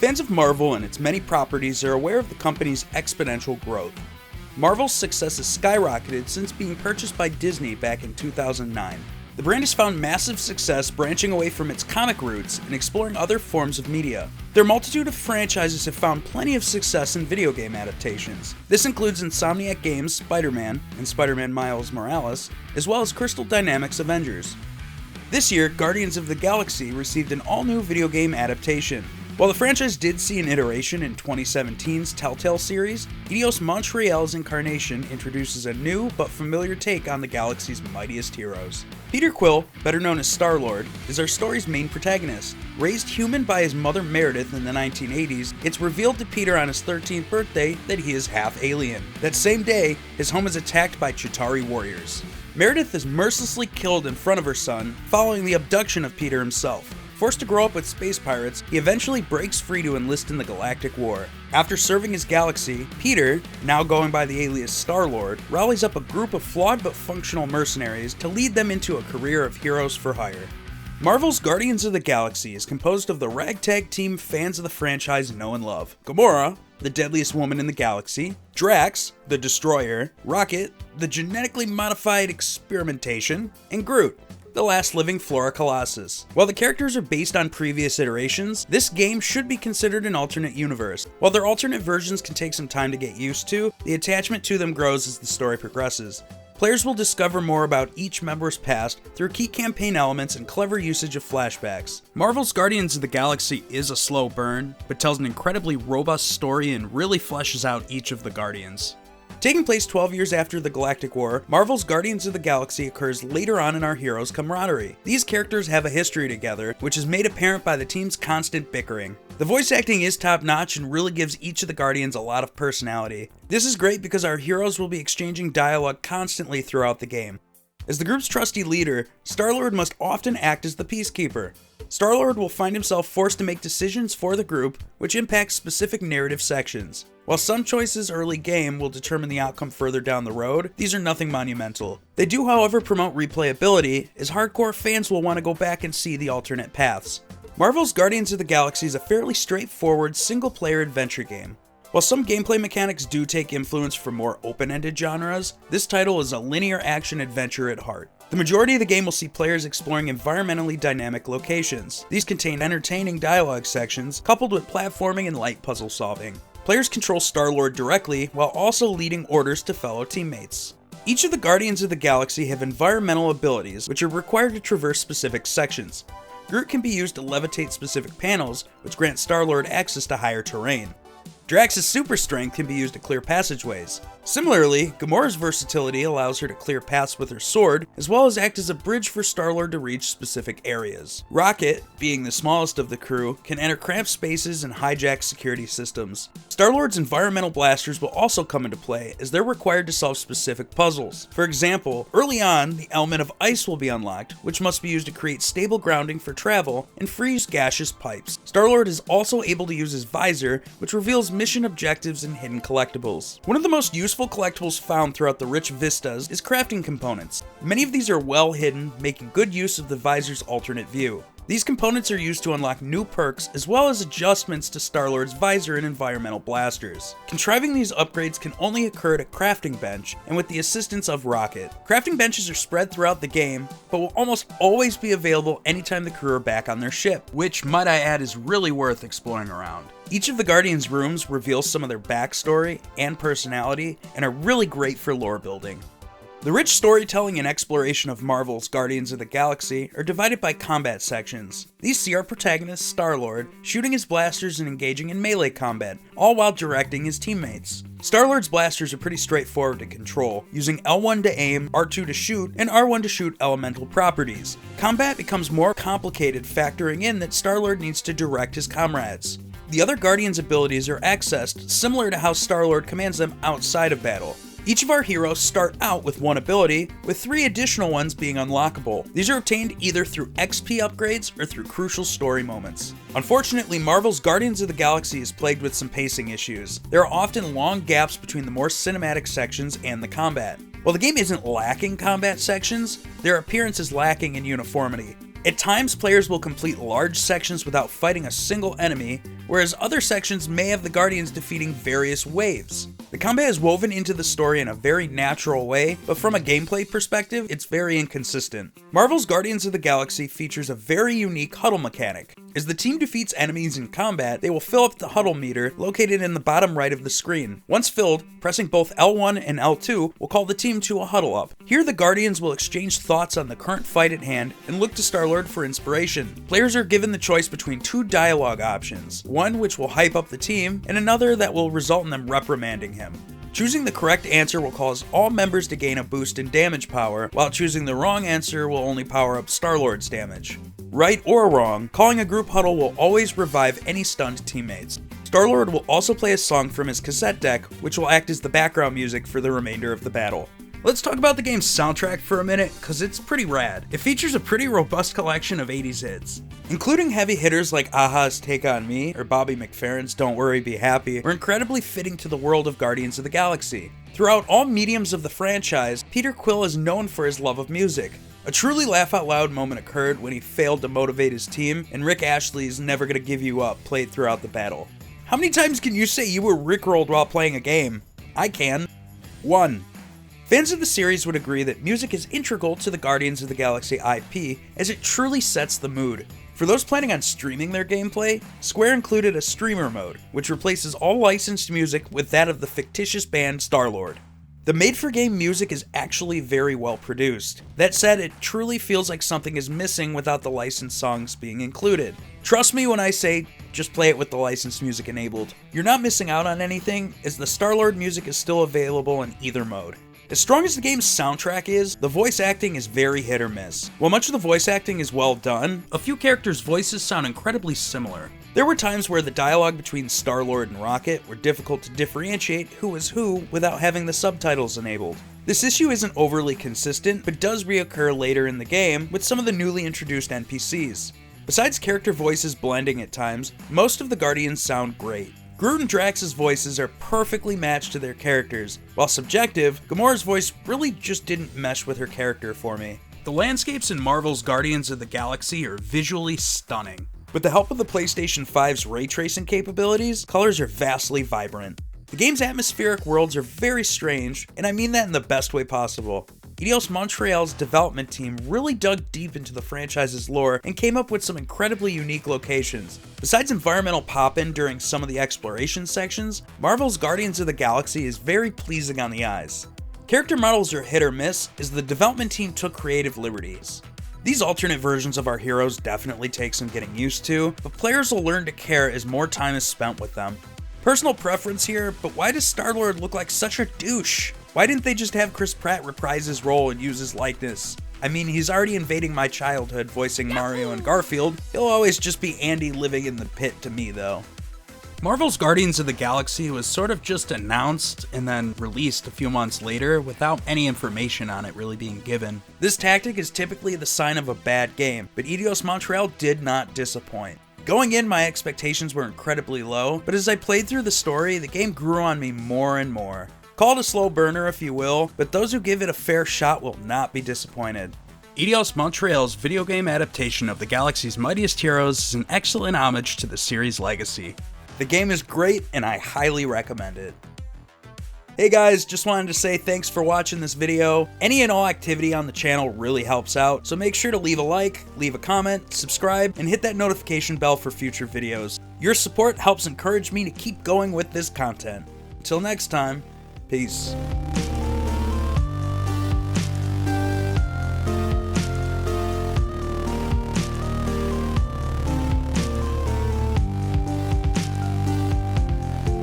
Fans of Marvel and its many properties are aware of the company's exponential growth. Marvel's success has skyrocketed since being purchased by Disney back in 2009. The brand has found massive success branching away from its comic roots and exploring other forms of media. Their multitude of franchises have found plenty of success in video game adaptations. This includes Insomniac Games' Spider-Man and Spider-Man Miles Morales, as well as Crystal Dynamics' Avengers. This year, Guardians of the Galaxy received an all-new video game adaptation. While the franchise did see an iteration in 2017's Telltale series, Eidos-Montréal's incarnation introduces a new but familiar take on the galaxy's mightiest heroes. Peter Quill, better known as Star-Lord, is our story's main protagonist. Raised human by his mother Meredith in the 1980s, it's revealed to Peter on his 13th birthday that he is half alien. That same day, his home is attacked by Chitauri warriors. Meredith is mercilessly killed in front of her son, following the abduction of Peter himself. Forced to grow up with space pirates, he eventually breaks free to enlist in the Galactic War. After serving his galaxy, Peter, now going by the alias Star-Lord, rallies up a group of flawed but functional mercenaries to lead them into a career of heroes for hire. Marvel's Guardians of the Galaxy is composed of the ragtag team fans of the franchise know and love: Gamora, the deadliest woman in the galaxy; Drax, the Destroyer; Rocket, the genetically modified experimentation; and Groot, the last living Flora Colossus. While the characters are based on previous iterations, this game should be considered an alternate universe. While their alternate versions can take some time to get used to, the attachment to them grows as the story progresses. Players will discover more about each member's past through key campaign elements and clever usage of flashbacks. Marvel's Guardians of the Galaxy is a slow burn, but tells an incredibly robust story and really fleshes out each of the Guardians. Taking place 12 years after the Galactic War, Marvel's Guardians of the Galaxy occurs later on in our heroes' camaraderie. These characters have a history together, which is made apparent by the team's constant bickering. The voice acting is top-notch and really gives each of the Guardians a lot of personality. This is great because our heroes will be exchanging dialogue constantly throughout the game. As the group's trusty leader, Star-Lord must often act as the peacekeeper. Star-Lord will find himself forced to make decisions for the group, which impacts specific narrative sections. While some choices early game will determine the outcome further down the road, these are nothing monumental. They do, however, promote replayability, as hardcore fans will want to go back and see the alternate paths. Marvel's Guardians of the Galaxy is a fairly straightforward single-player adventure game. While some gameplay mechanics do take influence from more open-ended genres, this title is a linear action-adventure at heart. The majority of the game will see players exploring environmentally dynamic locations. These contain entertaining dialogue sections, coupled with platforming and light puzzle solving. Players control Star-Lord directly, while also leading orders to fellow teammates. Each of the Guardians of the Galaxy have environmental abilities, which are required to traverse specific sections. Groot can be used to levitate specific panels, which grant Star-Lord access to higher terrain. Drax's super strength can be used to clear passageways. Similarly, Gamora's versatility allows her to clear paths with her sword, as well as act as a bridge for Star-Lord to reach specific areas. Rocket, being the smallest of the crew, can enter cramped spaces and hijack security systems. Star-Lord's environmental blasters will also come into play, as they're required to solve specific puzzles. For example, early on, the element of ice will be unlocked, which must be used to create stable grounding for travel and freeze gaseous pipes. Star-Lord is also able to use his visor, which reveals mission objectives and hidden collectibles. One of the most useful collectibles found throughout the rich vistas is crafting components. Many of these are well hidden, making good use of the visor's alternate view. These components are used to unlock new perks as well as adjustments to Star-Lord's visor and environmental blasters. Contriving these upgrades can only occur at a crafting bench and with the assistance of Rocket. Crafting benches are spread throughout the game, but will almost always be available anytime the crew are back on their ship, which, might I add, is really worth exploring around. Each of the Guardians' rooms reveals some of their backstory and personality and are really great for lore building. The rich storytelling and exploration of Marvel's Guardians of the Galaxy are divided by combat sections. These see our protagonist, Star-Lord, shooting his blasters and engaging in melee combat, all while directing his teammates. Star-Lord's blasters are pretty straightforward to control, using L1 to aim, R2 to shoot, and R1 to shoot elemental properties. Combat becomes more complicated, factoring in that Star-Lord needs to direct his comrades. The other Guardians' abilities are accessed similar to how Star-Lord commands them outside of battle. Each of our heroes start out with one ability, with 3 additional ones being unlockable. These are obtained either through XP upgrades or through crucial story moments. Unfortunately, Marvel's Guardians of the Galaxy is plagued with some pacing issues. There are often long gaps between the more cinematic sections and the combat. While the game isn't lacking combat sections, their appearance is lacking in uniformity. At times, players will complete large sections without fighting a single enemy, whereas other sections may have the Guardians defeating various waves. The combat is woven into the story in a very natural way, but from a gameplay perspective, it's very inconsistent. Marvel's Guardians of the Galaxy features a very unique huddle mechanic. As the team defeats enemies in combat, they will fill up the huddle meter located in the bottom right of the screen. Once filled, pressing both L1 and L2 will call the team to a huddle up. Here the Guardians will exchange thoughts on the current fight at hand and look to Star-Lord for inspiration. Players are given the choice between two dialogue options, one which will hype up the team and another that will result in them reprimanding him. Choosing the correct answer will cause all members to gain a boost in damage power, while choosing the wrong answer will only power up Star-Lord's damage. Right or wrong, calling a group huddle will always revive any stunned teammates. Star-Lord will also play a song from his cassette deck, which will act as the background music for the remainder of the battle. Let's talk about the game's soundtrack for a minute, cause it's pretty rad. It features a pretty robust collection of 80s hits. Including heavy hitters like a-ha's Take On Me or Bobby McFerrin's Don't Worry Be Happy were incredibly fitting to the world of Guardians of the Galaxy. Throughout all mediums of the franchise, Peter Quill is known for his love of music. A truly laugh-out-loud moment occurred when he failed to motivate his team, and Rick Ashley's Never Gonna Give You Up played throughout the battle. How many times can you say you were rickrolled while playing a game? I can. 1. Fans of the series would agree that music is integral to the Guardians of the Galaxy IP, as it truly sets the mood. For those planning on streaming their gameplay, Square included a streamer mode, which replaces all licensed music with that of the fictitious band Star-Lord. The made-for-game music is actually very well produced. That said, it truly feels like something is missing without the licensed songs being included. Trust me when I say, just play it with the licensed music enabled. You're not missing out on anything, as the Star-Lord music is still available in either mode. As strong as the game's soundtrack is, the voice acting is very hit or miss. While much of the voice acting is well done, a few characters' voices sound incredibly similar. There were times where the dialogue between Star-Lord and Rocket were difficult to differentiate who was who without having the subtitles enabled. This issue isn't overly consistent, but does reoccur later in the game with some of the newly introduced NPCs. Besides character voices blending at times, most of the Guardians sound great. Groot and Drax's voices are perfectly matched to their characters. While subjective, Gamora's voice really just didn't mesh with her character for me. The landscapes in Marvel's Guardians of the Galaxy are visually stunning. With the help of the PlayStation 5's ray tracing capabilities, colors are vastly vibrant. The game's atmospheric worlds are very strange, and I mean that in the best way possible. Eidos-Montréal's development team really dug deep into the franchise's lore and came up with some incredibly unique locations. Besides environmental pop-in during some of the exploration sections, Marvel's Guardians of the Galaxy is very pleasing on the eyes. Character models are hit or miss, as the development team took creative liberties. These alternate versions of our heroes definitely take some getting used to, but players will learn to care as more time is spent with them. Personal preference here, but why does Star-Lord look like such a douche? Why didn't they just have Chris Pratt reprise his role and use his likeness? I mean, he's already invading my childhood voicing Mario and Garfield. He'll always just be Andy living in the pit to me, though. Marvel's Guardians of the Galaxy was sort of just announced and then released a few months later without any information on it really being given. This tactic is typically the sign of a bad game, but Eidos-Montréal did not disappoint. Going in, my expectations were incredibly low, but as I played through the story, the game grew on me more and more. Call it a slow burner if you will, but those who give it a fair shot will not be disappointed. Eidos-Montréal's video game adaptation of the Galaxy's Mightiest Heroes is an excellent homage to the series' legacy. The game is great, and I highly recommend it. Hey guys, just wanted to say thanks for watching this video. Any and all activity on the channel really helps out, so make sure to leave a like, leave a comment, subscribe, and hit that notification bell for future videos. Your support helps encourage me to keep going with this content. Until next time, peace.